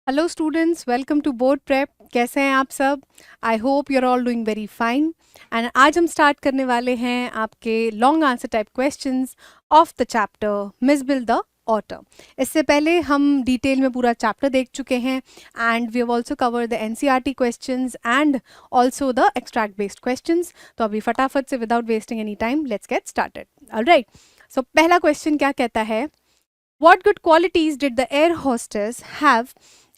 Hello students, welcome to board prep. कैसे हैं आप सब? I hope you are all doing very fine. And आज हम स्टार्ट करने वाले हैं आपके long answer type questions of the chapter Mijbil the otter. इससे पहले हम डिटेल में पूरा चैप्टर देख चुके हैं and we have also cover the NCERT questions and also the extract based questions. तो अभी फटाफट से without wasting any time let's get started. Alright, so पहला क्वेश्चन क्या कहता है? What good qualities did the air hostess have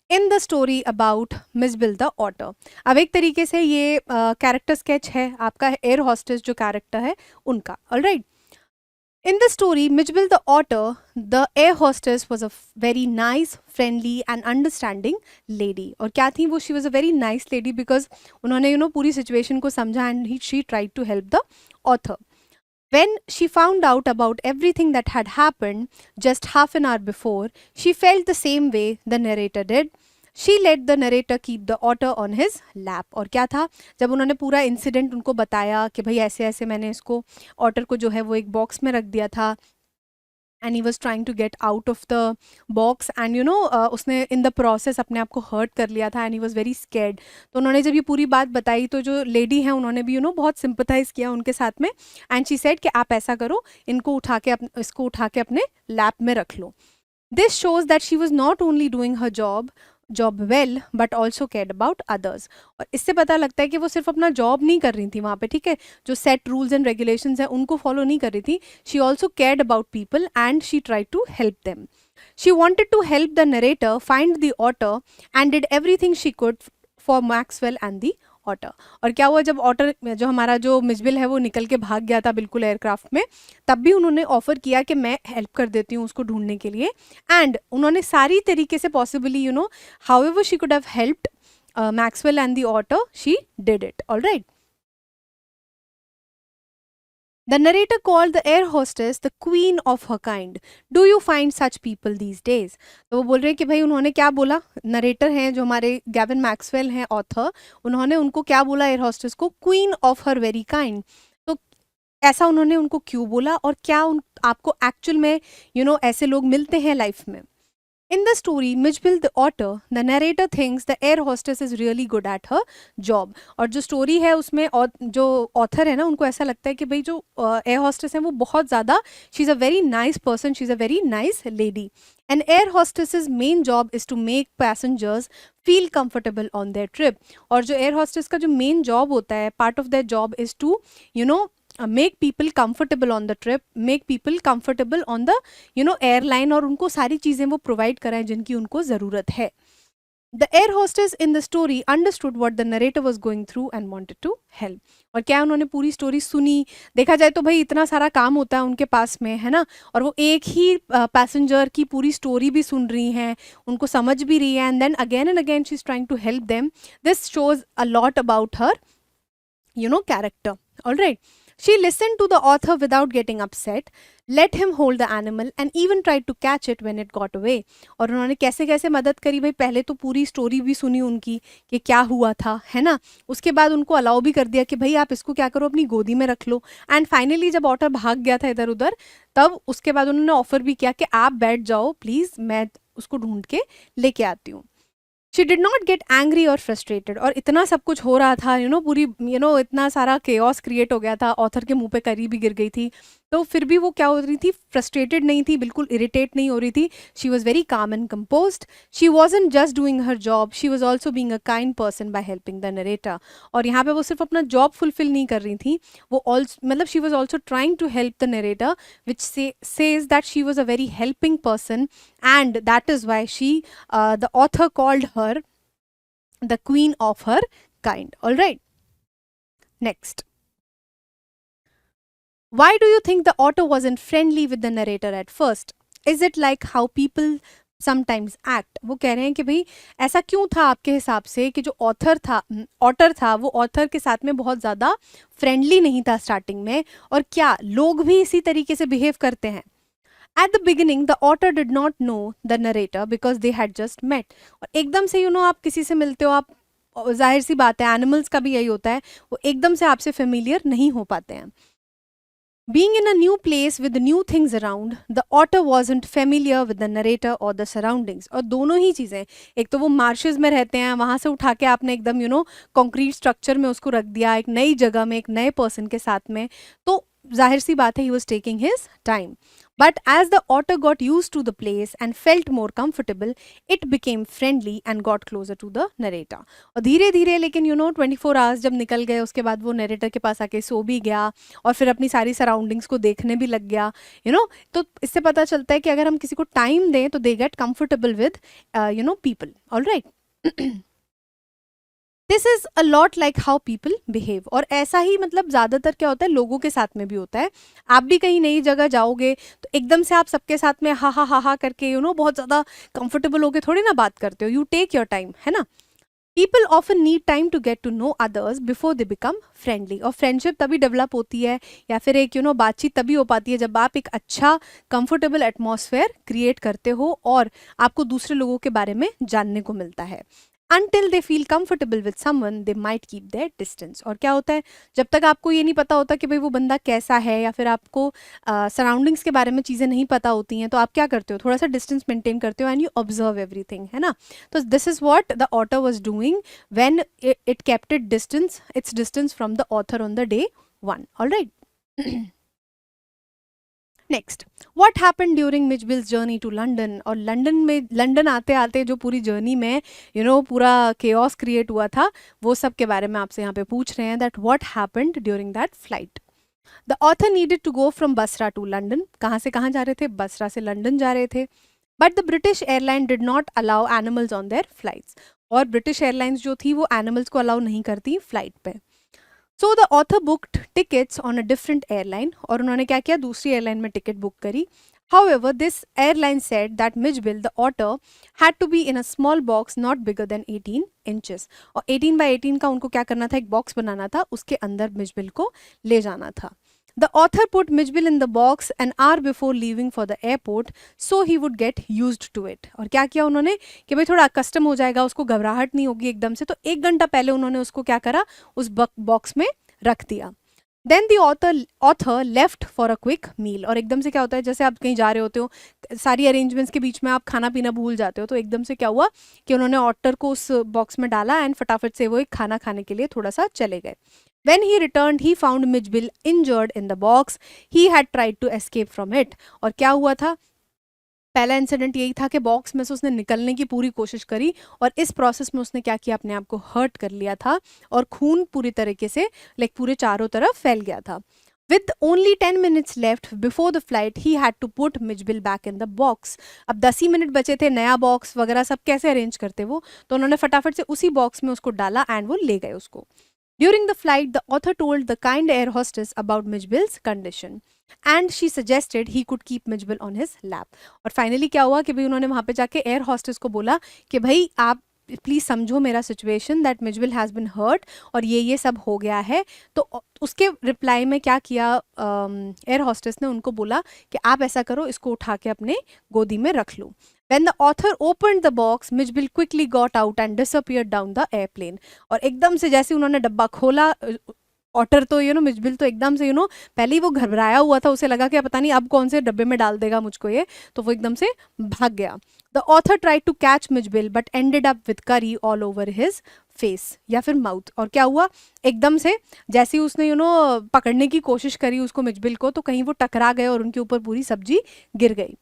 in the story about Mijbil the otter? अब एक तरीके से ये कैरेक्टर स्केच है आपका एयर हॉस्टेस जो कैरेक्टर है उनका। Alright, in the story Mijbil the otter the air hostess was a very nice, friendly and understanding lady. और क्या थी वो? She was a very nice lady because उन्होंने पूरी सिचुएशन को समझा and she tried to help the author. When she found out about everything that had happened just half an hour before, she felt the same way the narrator did. She let the narrator keep the otter on his lap. और क्या था, जब उन्होंने पूरा incident उनको बताया कि भाई ऐसे ऐसे मैंने इसको ऑटर को जो है वो एक बॉक्स में रख दिया था and he was trying to get out of the box and उसने इन द प्रोसेस अपने आप को हर्ट कर लिया था and he was very scared. तो उन्होंने जब ये पूरी बात बताई तो जो लेडी है उन्होंने भी बहुत सिंपथाइज किया उनके साथ में एंड शी सेड कि आप ऐसा करो, इसको उठा के अपने लैप में रख लो. This shows that she was not only doing her job well but also cared about others. और इससे पता लगता है कि वो सिर्फ अपना जॉब नहीं कर रही थी वहाँ पे, ठीक है, जो सेट रूल्स एंड रेगुलेशंस है उनको फॉलो नहीं कर रही थी. She also cared about people and she try to help them. She wanted to help the narrator find the otter and did everything she could for Maxwell and the otter. और क्या हुआ, जब otter जो हमारा जो मिसबिल है वो निकल के भाग गया था बिल्कुल एयरक्राफ्ट में, तब भी उन्होंने ऑफर किया कि मैं हेल्प कर देती हूँ उसको ढूंढने के लिए. एंड उन्होंने सारी तरीके से possibly however she could have helped Maxwell and the otter, she did it. Alright, the narrator called the air hostess the queen of her kind. Do you find such people these days? तो वो बोल रहे हैं कि भाई उन्होंने क्या बोला, नरेटर हैं जो हमारे गैविन मैक्सवेल हैं ऑथर, उन्होंने उनको क्या बोला एयर हॉस्टेस को? Queen of her very kind. तो ऐसा उन्होंने उनको क्यों बोला और क्या आपको एक्चुअल में ऐसे लोग मिलते हैं लाइफ में? In the story, Mitchell the otter, the narrator thinks the air hostess is really good at her job. और जो स्टोरी है उसमें जो ऑथर है ना उनको ऐसा लगता है कि भाई जो एयर हॉस्टेस है वो बहुत ज़्यादा, she is a very nice person, she is a very nice lady. An air hostess's main job is to make passengers feel comfortable on their trip. और जो एयर हॉस्टेस का जो मेन जॉब होता है, part of that job is to make people comfortable on the trip, make people comfortable on the airline, और उनको सारी चीज़ें वो प्रोवाइड कराएं जिनकी उनको ज़रूरत है. The air hostess in the story understood what the narrator was going through and wanted to help. और क्या उन्होंने पूरी स्टोरी सुनी? देखा जाए तो भाई इतना सारा काम होता है उनके पास में, है ना, और वो एक ही पैसेंजर की पूरी स्टोरी भी सुन रही हैं, उनको समझ भी रही है, and again she is trying to help them. This shows a lot about her character. All right. She listened to the author without getting upset, let him hold the animal and even tried to catch it when it got away. और उन्होंने कैसे कैसे मदद करी भाई, पहले तो पूरी स्टोरी भी सुनी उनकी कि क्या हुआ था, है ना, उसके बाद उनको अलाउ भी कर दिया कि भाई आप इसको क्या करो, अपनी गोदी में रख लो. एंड फाइनली जब ऑटर भाग गया था इधर उधर, तब उसके बाद उन्होंने ऑफर भी किया कि आप बैठ जाओ प्लीज़, मैं उसको ढूंढ के लेके आती हूँ. She did not get angry और फ्रस्ट्रेटेड. और इतना सब कुछ हो रहा था, पूरी इतना सारा केओस क्रिएट हो गया था, ऑथर के मुंह पे करी भी गिर गई थी, तो फिर भी वो क्या हो रही थी, फ्रस्ट्रेटेड नहीं थी, बिल्कुल इरिटेट नहीं हो रही थी. She was very calm and composed. She wasn't just doing her job, she was also being a kind person by helping the narrator. और यहाँ पे वो सिर्फ अपना जॉब फुलफिल नहीं कर रही थी, वो ऑल्सो मतलब she was also trying to help the narrator, which says that she was a very helping person and that is why she the author called her the queen of her kind. All right, next. Why do you think the author wasn't friendly with the narrator at first? Is it like how people sometimes act? वो कह रहे हैं कि भाई ऐसा क्यों था आपके हिसाब से कि जो ऑटर था वो ऑथर के साथ में बहुत ज़्यादा फ्रेंडली नहीं था स्टार्टिंग में, और क्या लोग भी इसी तरीके से बिहेव करते हैं? At the beginning, the author did not know the narrator because they had just met. और एकदम से आप किसी से मिलते हो, आप जाहिर सी बात है एनिमल्स का भी यही होता है, वो एकदम से आपसे फेमिलियर नहीं हो पाते हैं. Being in a new place with new things around, the otter wasn't familiar with the narrator or the surroundings. और दोनों ही चीज़ें, एक तो वो मार्शेस में रहते हैं, वहाँ से उठा के आपने एकदम कंक्रीट स्ट्रक्चर में उसको रख दिया, एक नई जगह में, एक नए पर्सन के साथ में, तो जाहिर सी बात है he was taking his time. But as the otter got used to the place and felt more comfortable, it became friendly and got closer to the narrator. और धीरे धीरे लेकिन 24 आवर्स जब निकल गए उसके बाद वो नरेटर के पास आके सो भी गया और फिर अपनी सारी सराउंडिंग्स को देखने भी लग गया. तो इससे पता चलता है कि अगर हम किसी को टाइम दें तो they get comfortable with people. Alright. This is a lot like how people behave. और ऐसा ही मतलब ज़्यादातर क्या होता है लोगों के साथ में भी होता है. आप भी कहीं नई जगह जाओगे तो एकदम से आप सबके साथ में हा करके बहुत ज़्यादा कंफर्टेबल होके थोड़ी ना बात करते हो. यू टेक योर टाइम, है ना. People often need time to get to know others before they become friendly. और फ्रेंडशिप तभी डेवलप होती है या फिर एक बातचीत तभी हो पाती है जब आप एक अच्छा कंफर्टेबल एटमॉस्फेयर क्रिएट करते हो और आपको दूसरे लोगों के बारे में जानने को मिलता है. Until they feel comfortable with someone, they might keep their distance. और क्या होता है जब तक आपको ये नहीं पता होता कि भाई वो बंदा कैसा है या फिर आपको सराउंडिंग्स के बारे में चीज़ें नहीं पता होती हैं तो आप क्या करते हो, थोड़ा सा डिस्टेंस मेंटेन करते हो एंड यू ऑब्जर्व एवरीथिंग, है ना. तो this is what the otter was doing when it kept its distance from the author on the day 1. Alright. Next, what happen during Mijbil's journey to London. और London आते आते जो पूरी journey में पूरा केओस क्रिएट हुआ था वो सब के बारे में आपसे यहाँ पे पूछ रहे हैं. That what happened during that flight. The author needed to go from Basra to London. कहाँ से कहाँ जा रहे थे, बसरा से लंदन जा रहे थे. But the British airline did not allow animals on their flights. और ब्रिटिश एयरलाइंस जो थी वो एनिमल्स को अलाउ नहीं करती फ्लाइट पे. So the author booked tickets on a different airline. और उन्होंने क्या किया, दूसरी एयरलाइन में टिकट बुक करी. However, this airline said that Mijbil, the otter, had to be in a small box not bigger than 18 inches. और 18 by 18 का उनको क्या करना था, एक बॉक्स बनाना था, उसके अंदर मिजबिल को ले जाना था. The author put Mijbil in the box an hour before leaving for the airport so he would get used to it. और क्या किया उन्होंने कि भाई थोड़ा कस्टम हो जाएगा, उसको घबराहट नहीं होगी एकदम से. तो 1 घंटा पहले उन्होंने उसको क्या करा, उस बॉक्स में रख दिया. Then the author left for a quick meal. और एकदम से क्या होता है, जैसे आप कहीं जा रहे होते हो, सारी अरेंजमेंट्स के बीच में आप खाना पीना भूल जाते हो, तो एकदम से क्या हुआ कि उन्होंने ऑटर को उस बॉक्स में डाला एंड फटाफट से वो एक खाना खाने के लिए थोड़ा सा चले गए. When he returned, he found Mijbil injured in the box. He had tried to escape from it. और क्या हुआ था, पहला इंसिडेंट यही था कि बॉक्स में से उसने निकलने की पूरी कोशिश करी और इस प्रोसेस में उसने क्या किया, अपने आप को हर्ट कर लिया था और खून पूरी तरीके से पूरे चारों तरफ फैल गया था. With only 10 minutes left before the flight, he had to put Mijbil back in the box. अब 10 ही मिनट बचे थे, नया बॉक्स वगैरह सब कैसे अरेंज करते वो, तो उन्होंने फटाफट से उसी बॉक्स में उसको डाला एंड वो ले गए उसको. During the flight, the author told the kind air hostess about Mijbil's condition. And she suggested he could keep Mijbil on his lap. और फाइनली क्या हुआ कि भाई उन्होंने वहाँ पे जाके एयर हॉस्टेस को बोला कि भाई आप प्लीज़ समझो मेरा situation, that Mijbil has been hurt और ये सब हो गया है. तो उसके रिप्लाई में क्या किया, एयर हॉस्टेस ने उनको बोला कि आप ऐसा करो, इसको उठा के अपने गोदी में रख लो. When the author opened the box, Mijbil quickly got out and disappeared down the airplane. और एकदम से जैसे उन्होंने डब्बा खोला, ऑटर तो मिजबिल तो एकदम से पहले ही वो घबराया हुआ था, उसे लगा कि पता नहीं अब कौन से डब्बे में डाल देगा मुझको ये, तो वो एकदम से भाग गया. The author tried to catch Mijbil but ended up with curry all over his face या फिर माउथ. और क्या हुआ, एकदम से जैसे ही उसने पकड़ने की कोशिश करी उसको मिजबिल को, तो कहीं वो टकरा गए और उनके ऊपर पूरी सब्जी गिर गई.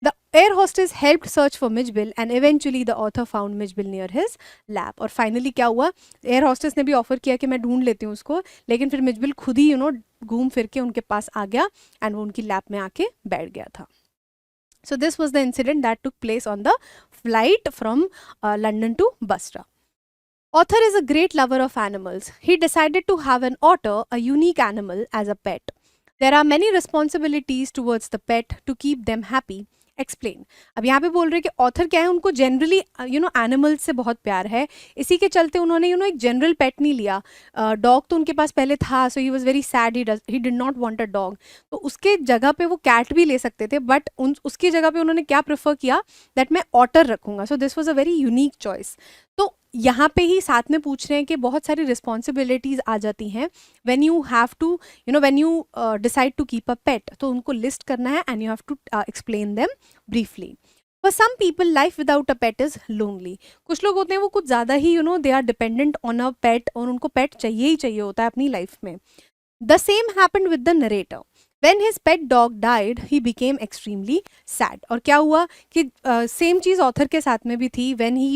The air hostess helped search for Mijbil and eventually the author found Mijbil near his lap. और फाइनली क्या हुआ, एयर हॉस्टेस ने भी ऑफर किया कि मैं ढूंढ लेती हूँ उसको, लेकिन फिर मिजबिल खुद ही घूम फिर के उनके पास आ गया एंड वो उनकी लैप में आके बैठ गया था. So this was the incident that took place on the flight from London to Basra. Author is a great lover of animals. He decided to have an otter, a unique animal, as a pet. There are many responsibilities towards the pet to keep them happy. Explain. अब यहाँ पे बोल रहे हैं कि author क्या है, उनको जनरली एनिमल्स से बहुत प्यार है, इसी के चलते उन्होंने एक जनरल पेट नहीं लिया. डॉग तो उनके पास पहले था, so he was very sad, he did not want a dog. तो उसके जगह पे वो कैट भी ले सकते थे, बट उसकी जगह पे उन्होंने क्या प्रेफर किया, दैट मैं ऑटर रखूंगा. So this was a very unique choice. तो यहाँ पे ही साथ में पूछ रहे हैं कि बहुत सारी रिस्पॉन्सिबिलिटीज़ आ जाती हैं when you have to when you decide to keep a pet, तो उनको लिस्ट करना है and you have to explain them briefly. For some people life without a pet is lonely. कुछ लोग होते हैं वो कुछ ज़्यादा ही they are dependent on a pet और उनको पेट चाहिए ही चाहिए होता है अपनी लाइफ में. The same happened with the narrator. When his pet dog died, he became extremely sad. और क्या हुआ कि सेम चीज़ ऑथर के साथ में भी थी. When he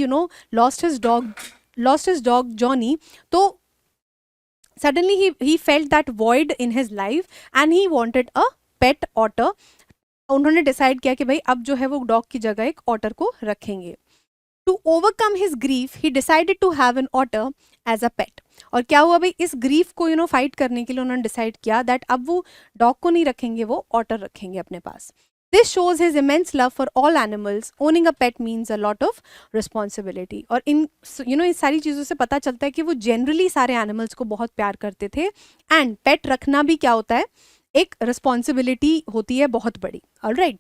lost his dog Johnny, तो suddenly he felt that void in his life and he wanted a pet otter. उन्होंने डिसाइड किया कि भाई अब जो है वो डॉग की जगह एक ऑटर को रखेंगे. To overcome his grief he decided to have an otter as a pet. और क्या हुआ भाई, इस ग्रीफ को फाइट करने के लिए उन्होंने डिसाइड किया दैट अब वो डॉग को नहीं रखेंगे, वो ऑटर रखेंगे अपने पास. This shows his immense love for all animals. Owning a pet means a lot of responsibility. और इन इस सारी चीज़ों से पता चलता है कि वो जनरली सारे एनिमल्स को बहुत प्यार करते थे. एंड पेट रखना भी क्या होता है, एक रिस्पॉन्सिबिलिटी होती है बहुत बड़ी. Alright.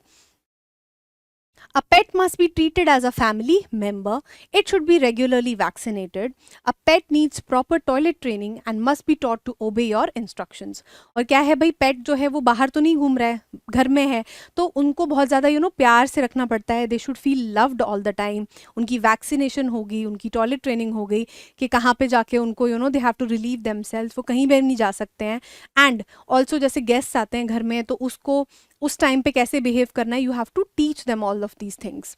A pet must be treated as a family member. It should be regularly vaccinated. A pet needs proper toilet training and must be taught to obey your instructions. और क्या है भाई, पेट जो है वो बाहर तो नहीं घूम रहा है, घर में है, तो उनको बहुत ज़्यादा प्यार से रखना पड़ता है. They should feel loved all the time. उनकी वैक्सीनेशन होगी, उनकी टॉयलेट ट्रेनिंग हो गई कि कहाँ पे जाके उनको they have to relieve themselves, वो कहीं भी नहीं जा सकते हैं. एंड ऑल्सो जैसे गेस्ट आते हैं घर में तो उसको उस टाइम पे कैसे बिहेव करना है, you have to teach them all of these things.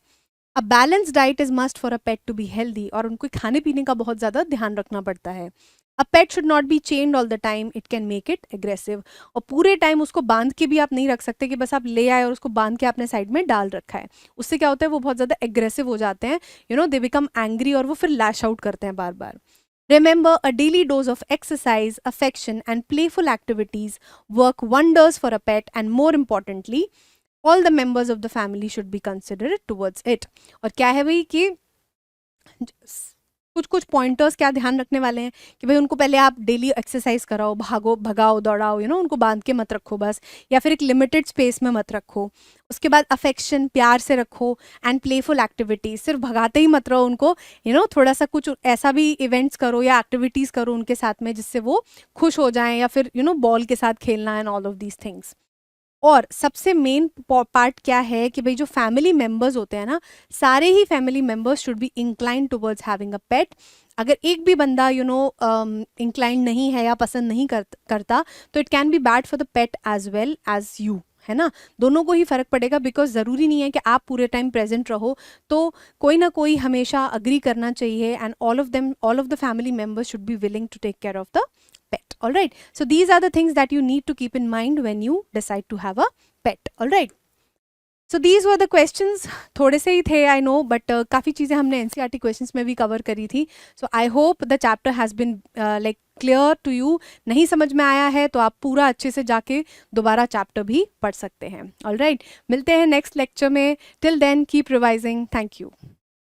A balance diet is must for a pet to be healthy. और उनको खाने पीने का बहुत ज़्यादा ध्यान रखना पड़ता है. A pet should not be chained all the time, it can make it aggressive. और पूरे टाइम उसको बांध के भी आप नहीं रख सकते कि बस आप ले आए और उसको बांध के आपने साइड में डाल रखा है. उससे क्या होता है, वो बहुत ज़्यादा एग्रेसिव हो जाते हैं, दे बिकम एंग्री और वो फिर लैश आउट करते हैं बार बार. Remember, a daily dose of exercise, affection, and playful activities work wonders for a pet, and more importantly, all the members of the family should be considerate towards it. और क्या है भाई कि कुछ कुछ पॉइंटर्स क्या ध्यान रखने वाले हैं कि भाई उनको पहले आप डेली एक्सरसाइज कराओ, भगाओ दौड़ाओ, उनको बांध के मत रखो बस, या फिर एक लिमिटेड स्पेस में मत रखो. उसके बाद अफेक्शन, प्यार से रखो. एंड प्लेफुल एक्टिविटीज, सिर्फ भगाते ही मत रहो उनको, थोड़ा सा कुछ ऐसा भी इवेंट्स करो या एक्टिविटीज़ करो उनके साथ में जिससे वो खुश हो जाएं, या फिर बॉल के साथ खेलना and all of these things. और सबसे मेन पार्ट क्या है कि भाई जो फैमिली मेंबर्स होते हैं ना, सारे ही family members should be inclined towards having a pet. अगर एक भी बंदा इंक्लाइंड नहीं है या पसंद नहीं करता तो it can be bad for the pet as well as you, है ना. दोनों को ही फर्क पड़ेगा, बिकॉज ज़रूरी नहीं है कि आप पूरे टाइम प्रेजेंट रहो. तो कोई ना कोई हमेशा अग्री करना चाहिए. And all of the family members should be willing to take care of the pet. All right, so these are the things that you need to keep in mind when you decide to have a pet. All right, so these were the questions. थोड़े से ही थे, I know, but काफ़ी चीज़ें हमने NCERT questions में भी cover करी थी. So I hope the chapter has been like clear to you. नहीं समझ में आया है तो आप पूरा अच्छे से जाके दोबारा chapter भी पढ़ सकते हैं. All right, मिलते हैं next lecture में. Till then, keep revising. Thank you.